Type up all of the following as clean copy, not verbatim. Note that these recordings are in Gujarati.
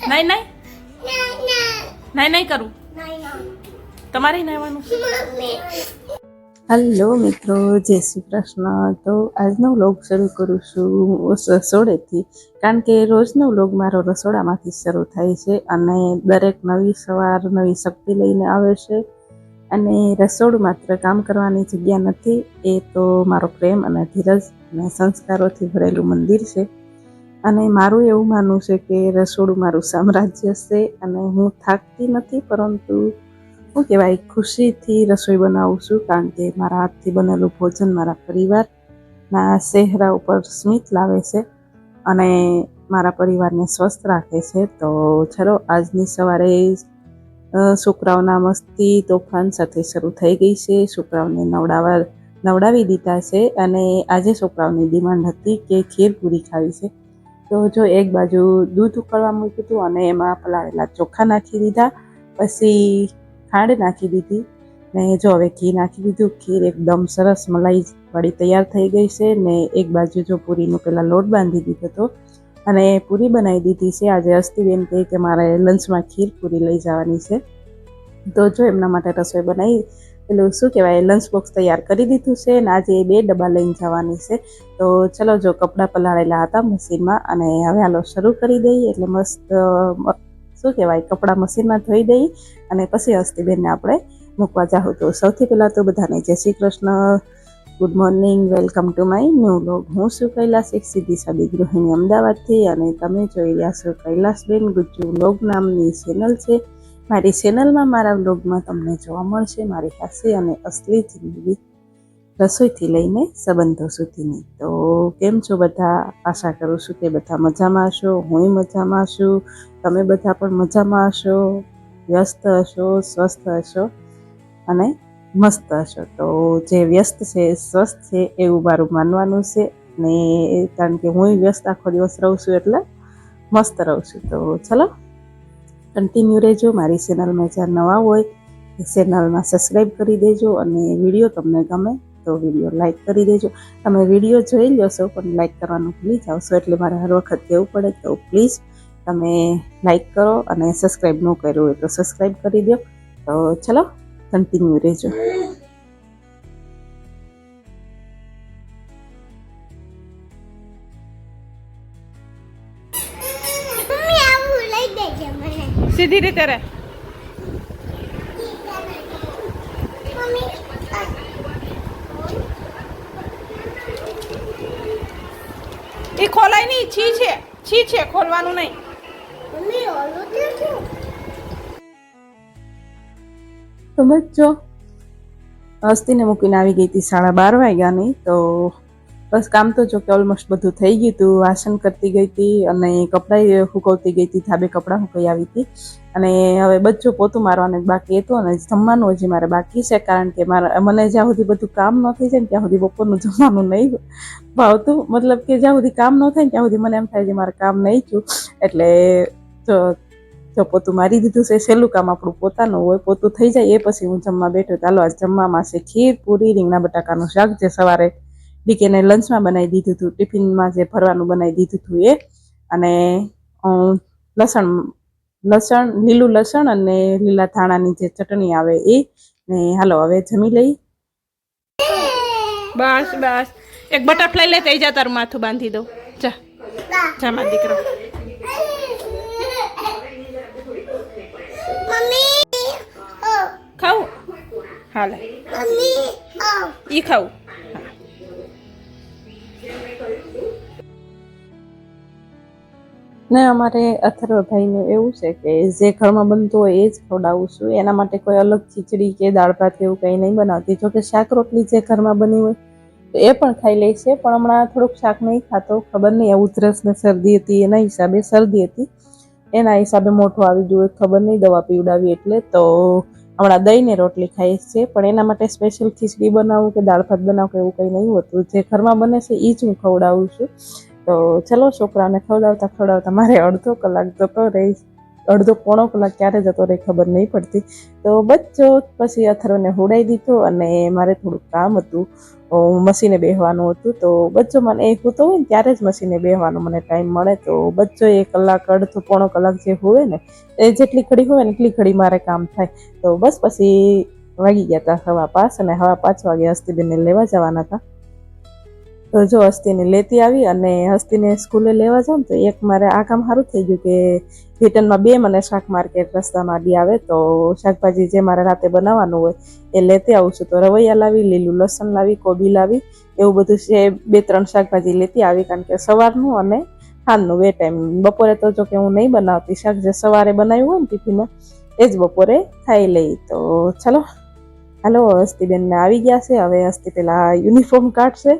નહીં નહીં નહીં નહીં કરું તમારે નાહવાનું. હેલો મિત્રો, જય શ્રી કૃષ્ણ. તો આજનો વ્લોગ શરૂ કરું છું રસોડેથી, કારણ કે રોજનો વ્લોગ મારો રસોડામાંથી શરૂ થાય છે અને દરેક નવી સવાર નવી શક્તિ લઈને આવે છે. અને રસોડું માત્ર કામ કરવાની જગ્યા નથી, એ તો મારો પ્રેમ અને ધીરજ અને સંસ્કારોથી ભરેલું મંદિર છે. અને મારું એવું માનવું છે કે રસોડું મારું સામ્રાજ્ય છે અને હું થાકતી નથી, પરંતુ શું કહેવાય, ખુશીથી રસોઈ બનાવું છું, કારણ કે મારા હાથથી બનેલું ભોજન મારા પરિવારના ચહેરા ઉપર સ્મિત લાવે છે અને મારા પરિવારને સ્વસ્થ રાખે છે. તો ચલો, આજની સવારે છોકરાઓના મસ્તી તોફાન સાથે શરૂ થઈ ગઈ છે. છોકરાઓને નવડાવી દીધા છે અને આજે છોકરાઓની ડિમાન્ડ હતી કે ખીર પૂરી ખાવી છે. તો જો એક બાજુ દૂધ ઉકળવા મૂક્યું હતું અને એમાં પલાળેલા ચોખા નાખી દીધા, પછી ખાંડ નાખી દીધી ને જો હવે ઘી નાખી દીધું. ખીર એકદમ સરસ મલાઈ વાળી તૈયાર થઈ ગઈ છે. ને એક બાજુ જો પૂરીનો પહેલાં લોટ બાંધી દીધો હતો અને પૂરી બનાવી દીધી છે. આજે અસ્તિબેન કહે કે મારે લંચમાં ખીર પૂરી લઈ જવાની છે, તો જો એમના માટે રસોઈ બનાવી, પેલું શું કહેવાય, લંચ બોક્સ તૈયાર કરી દીધું છે અને આજે 2 ડબ્બા લઈને જવાની છે. તો ચલો, જો કપડાં પલાળેલા હતા મશીનમાં અને હવે હાલો શરૂ કરી દઈએ. એટલે મસ્ત શું કહેવાય, કપડાં મશીનમાં ધોઈ દઈ અને પછી અસ્તિબેનને આપણે મૂકવા જાઉં. તો સૌથી પહેલાં તો બધાને જય Shri Krishna, good morning, welcome to my new vlog. હું છું કૈલાસ, એક સીધી સાદી ગૃહિણી અમદાવાદથી, અને તમે જોઈ રહ્યા છો કૈલાસબેન ગુજ્જુ વ્લોગ નામની ચેનલ છે. મારી ચેનલમાં મારા વ્લોગમાં તમને જોવા મળશે મારી હાસ્ય અને અસલી જિંદગી, રસોઈથી લઈને સંબંધો સુધીની. તો કેમ છો બધા? આશા કરું છું કે બધા મજામાં હશો. હું મજામાં છું, તમે બધા પણ મજામાં હશો, વ્યસ્ત હશો, સ્વસ્થ હશો અને મસ્ત હશો. તો જે વ્યસ્ત છે સ્વસ્થ છે એવું મારું માનવાનું છે, ને કારણ કે હું વ્યસ્ત આખો દિવસ રહું છું એટલે મસ્ત રહું છું. તો ચલો, કન્ટિન્યુ રહેજો. મારી ચેનલમાં જ્યાં નવા હોય એ ચેનલમાં સબસ્ક્રાઈબ કરી દેજો, અને વિડીયો તમને ગમે તો વિડીયો લાઈક કરી દેજો. તમે વિડીયો જોઈ લેશો પણ લાઈક કરવાનું ભૂલી જાઓ છો, એટલે મારે હર વખત કહેવું પડે. તો પ્લીઝ તમે લાઈક કરો, અને સબસ્ક્રાઈબ ન કર્યું હોય તો સબસ્ક્રાઈબ કરી દો. તો ચલો, કન્ટિન્યુ રહેજો. સીધી રીતે રહે. એ ખોલાય નહીં, છી છે ખોલવાનું નહીં. તો બચ્ચો, હસ્તીને મૂકીને આવી ગઈ હતી 12:30 વાગ્યાની. તો બસ કામ તો જો કે ઓલમોસ્ટ બધું થઈ ગયું હતું. વાસણ કરતી ગઈ હતી અને કપડાં સુકવતી ગઈ હતી, ધાબે કપડાં સુકાઈ આવી હતી. અને હવે બચ્ચો પોતું મારવાનું બાકી હતું અને જમવાનું હજી મારે બાકી છે, કારણ કે મને જ્યાં સુધી બધું કામ ન થઈ જાય ને ત્યાં સુધી બપોરનું જમવાનું નહીં ભાવતું. મતલબ કે જ્યાં સુધી કામ ન થાય ને ત્યાં સુધી મને એમ થાય કે મારે કામ નહીં થયું. એટલે જો પોતું મારી દીધું છે, સહેલું કામ આપણું પોતાનું હોય. પોતું થઈ જાય એ પછી હું જમવા બેઠો. ચાલો, આજ જમવામાં છે ખીર પૂરી, રીંગણા બટાકાનું શાક, જે સવારે ડીકેને લંચમાં બનાવી દીધું હતું, ટિફિનમાં જે ભરવાનું બનાવી દીધું હતું એ, અને લીલું લસણ અને લીલા ધાણાની જે ચટણી આવે એ. ને હાલો હવે જમી લઈ. બસ બસ, એક બટરફ્લાય લે, થઈ જા, તારું માથું બાંધી દઉં. જા જા મારો દીકરો. ખાવું? હાલે ઈ ખાવું. ને અમારે અથર્વભાઈનું એવું છે કે જે ઘરમાં બનતું હોય એ જ ખવડાવું છું. એના માટે કોઈ અલગ ખીચડી કે દાળ ભાત એવું કંઈ નહીં બનાવતી. જોકે શાક રોટલી જે ઘરમાં બની હોય તો એ પણ ખાઈ લે છે, પણ હમણાં થોડુંક શાક નહીં ખાતો. ખબર નહીં, ઉધરસ ને શરદી હતી, એના હિસાબે શરદી હતી, એના હિસાબે મોઢું આવી ગયું, ખબર નહીં, દવા પીવડાવી એટલે. તો હમણાં દહીંને રોટલી ખાઈ છે, પણ એના માટે સ્પેશિયલ ખીચડી બનાવું કે દાળ ભાત બનાવું કે એવું કંઈ નહીં હોતું. જે ઘરમાં બને છે એ જ હું ખવડાવું છું. તો ચલો, છોકરાઓને ખવડાવતા મારે અડધો કલાક જતો રહી, અડધો પોણો કલાક ક્યારે જતો રહે ખબર નહીં પડતી. તો બચ્ચો પછી અથર્વને હુડાઈ દીધો અને મારે થોડુંક કામ હતું. મશીને બેસવાનું હતું. તો બચ્ચો મને એ સૂતો હોય ને ત્યારે જ મશીને બેસવાનું મને ટાઈમ મળે. તો બચ્ચો 1 કલાક અડધો પોણો કલાક જે હોય ને એ જેટલી ઘડી હોય ને એટલી ઘડી મારે કામ થાય. તો બસ પછી વાગી ગયા હતા 5:15 અને 5:15 વાગે હસ્તીબેનને લેવા જવાના હતા. તો જો હસ્તીને લેતી આવી અને હસ્તીને સ્કૂલે લેવા જાઉં તો એક મારે આ કામ સારું થઈ ગયું કે રિટર્નમાં 2 મને શાક માર્કેટ રસ્તામાં ડી આવે. તો શાકભાજી જે મારે રાતે બનાવવાનું હોય એ લેતી આવું છું. તો રવૈયા લાવી, લીલું લસણ લાવી, કોબી લાવી, એવું બધું છે 2-3 શાકભાજી લેતી આવી. કારણ કે સવારનું અને સાંજનું 2 ટાઈમ. બપોરે તો જો કે હું નહીં બનાવતી શાક, જે સવારે બનાવ્યું હોય ને ટિફિનમાં એ જ બપોરે ખાઈ લઈ. તો હાલો હસ્તીબેનને આવી ગયા છે. હવે હસ્તી પેલા યુનિફોર્મ કાઢશે,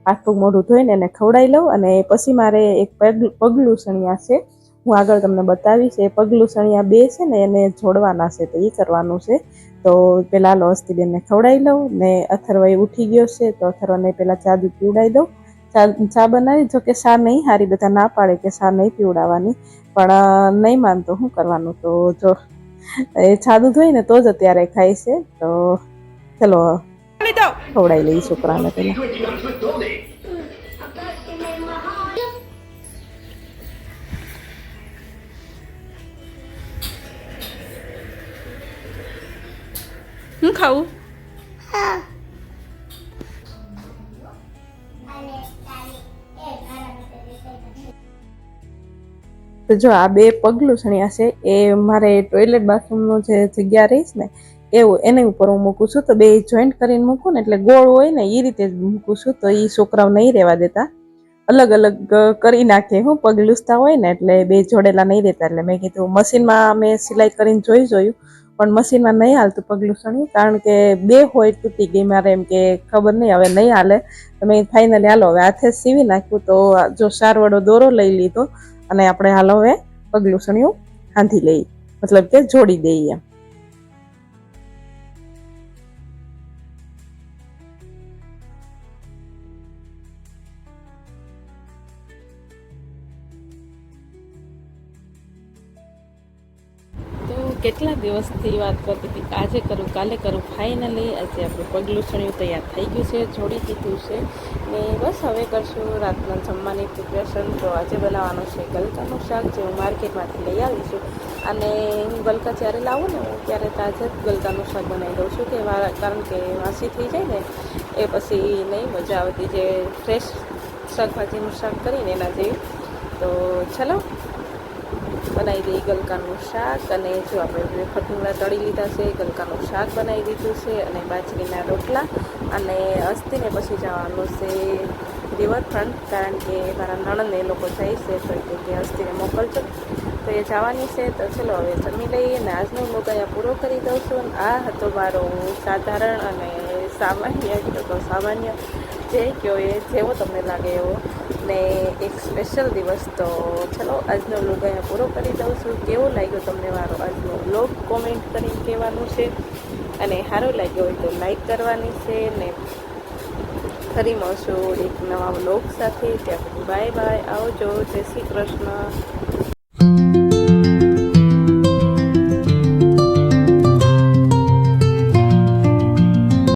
આખું મોઢું ધોઈને એને ખવડાવી લઉં અને પછી મારે એક પગલું સણિયા છે, હું આગળ તમને બતાવીશ. એ પગલું સણિયા 2 છે ને એને જોડવાના છે, તો એ કરવાનું છે. તો પેલા હાલો હસ્તીબેનને ખવડાવી લઉં ને અથર્વય ઉઠી ગયો છે તો અથર્વને પેલા ચા દૂધ પીવડાવી દઉં. ચા બનાવી, જો કે ચા નહીં હારી, બધા ના પાડે કે ચા નહીં પીવડાવવાની, પણ નહીં માનતો શું કરવાનું. તો જો એ ચા દૂધ હોય ને તો જ અત્યારે ખાય છે. તો ચલો ખવડાવી લઈ છોકરાને પેલા. હું ખાવું? તો જો આ 2 પગલું સણિયા છે એ મારે ટોયલેટ બાથરૂમનું જે જગ્યા રહીશ ને એવું એની ઉપર હું મૂકું છું. તો 2 જોઈન્ટ કરીને મૂકું ને એટલે ગોળ હોય ને એ રીતે જ મૂકું છું. તો એ છોકરાઓ નહીં રહેવા દેતા, અલગ અલગ કરી નાખે. હું પગ લૂસતા હોય ને એટલે 2 જોડેલા નહીં રહેતા. એટલે મેં કીધું મશીનમાં મેં સિલાઈ કરીને જોયું પણ મશીનમાં નહીં હાલતું પગલું સણ્યું, કારણ કે 2 હોય તૂટી ગઈ. મારે એમ કે ખબર નહીં હવે નહીં હાલે. તો મેં ફાઇનલી હાલો હવે હાથે સીવી નાખ્યું. તો જો સારવાળો દોરો લઈ લીધો અને આપણે હાલો હવે પગલું સણિયું હાંધી લઈ, મતલબ કે જોડી દઈએ. કેટલા દિવસથી વાત કરતી હતી આજે કરું કાલે કરું, ફાઇનલી આજે આપણું પગલું સણિયું તૈયાર થઈ ગયું છે, જોડી દીધું છે ને બસ હવે કરશું રાતના જમવાની પ્રિપરેશન. તો આજે બનાવવાનું છે ગલકાનું શાક, જે હું માર્કેટમાંથી લઈ આવીશું. અને હું ગલકા જ્યારે લાવું ને હું ત્યારે તાજા જ ગલકાનું શાક બનાવી દઉં છું, કે કારણ કે વાસી થઈ જાય ને એ પછી નહીં મજા આવતી, જે ફ્રેશ શાકભાજીનું શાક કરીને એના જેવી. તો ચલો બનાવી દઈએ ગલકાનું શાક. અને જો આપણે ફટુંગળા તળી લીધા છે, ગલકાનું શાક બનાવી દીધું છે અને બાજરીના રોટલા. અને હસ્તીને પછી જવાનું છે રિવરફ્રન્ટ, કારણ કે મારા નણંદ એ લોકો જાય છે તો કે હસ્તીને મોકલજો, તો એ જવાની છે. તો ચલો હવે જમી લઈએ અને આજનો વ્લોગ અહીંયા પૂરો કરી દઉં છું. આ હતો મારો સાધારણ અને સામાન્ય જે કયો એ જેવો તમને લાગે એવો ને એક સ્પેશિયલ દિવસ. તો ચલો આજનો વ્લોગ અહીંયા પૂરો કરી દઉં છું. કેવો લાગ્યો તમને મારો આજનો વ્લોગ કોમેન્ટ કરીને કહેવાનું છે, અને સારો લાગ્યો હોય તો લાઈક કરવાની છે. ને ફરી મળશું એક નવા વ્લોગ સાથે. ત્યાં સુધી બાય બાય, આવજો, જય શ્રી કૃષ્ણ.